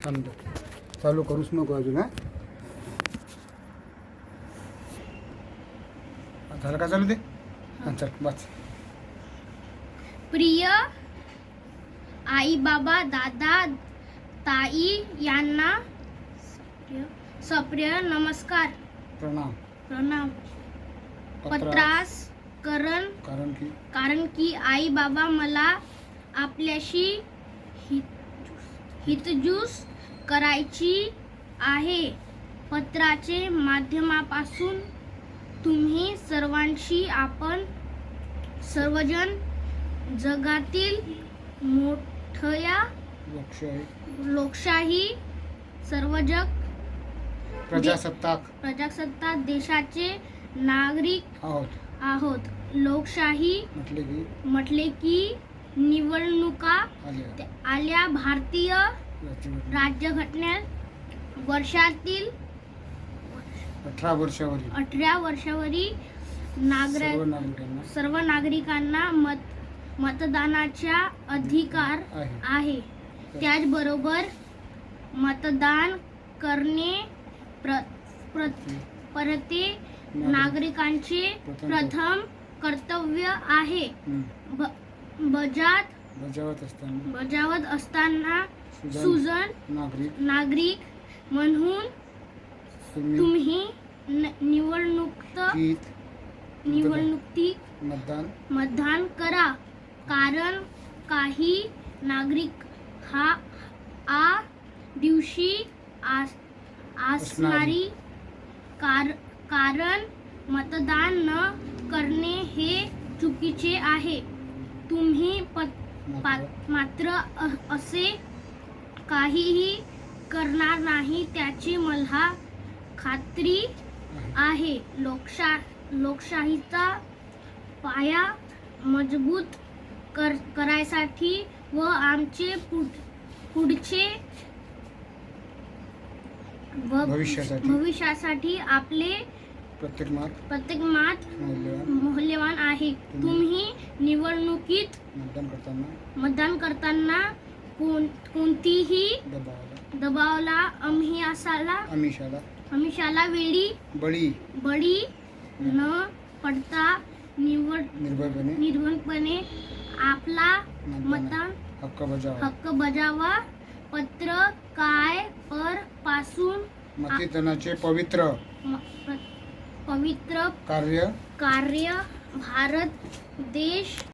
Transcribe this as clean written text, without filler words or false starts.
थांब चालू करूच नको अजून. हा झालं का चालू ते? हां चल बस. प्रिय आई बाबा दादा ताई यांना सप्रिय नमस्कार प्रणाम. प्रणाम. पत्रास कारण की आई बाबा मला आपल्याशी हितगुज करायची आहे. पत्राचे माध्यमापासून तुम्ही सर्वांशी आपण सर्वजण जगातील मोठ्या लोकशाही सर्वजग प्रजासत्ताक देशाचे नागरिक आहोत. लोकशाही म्हटले की निवडणुका आल्या. भारतीय राज्यघटनेत वर्षातील 18 वर्षावरील सर्व नागरिकांना मतदानाचा अधिकार आहे. त्याचबरोबर मतदान करणे प्रत्येक नागरिकांचे प्रथम कर्तव्य आहे. बजावत असताना सुजाण नागरिक म्हणून तुम्ही निवडणुकीत मतदान करा. कारण काही नागरिक आ दिवशी असणारी कारण मतदान न करणे हे चुकीचे आहे. तुम्ही मात्र असे काहीही करणार नाही त्याची मला खात्री आहे. लोकशाहीचा पाया मजबूत करायसाठी व आमचे पुढचे भविष्यासाठी आपले प्रत्येक मत मौल्यवान आहे. तुम्ही निवडणुकीत मतदान करताना कोणतीही दबावाला आमिषाला बळी न पडता निर्भयपणे आपला मतदान हक्क बजावा. पासून मतदानाचे पवित्र कार्य भारत देश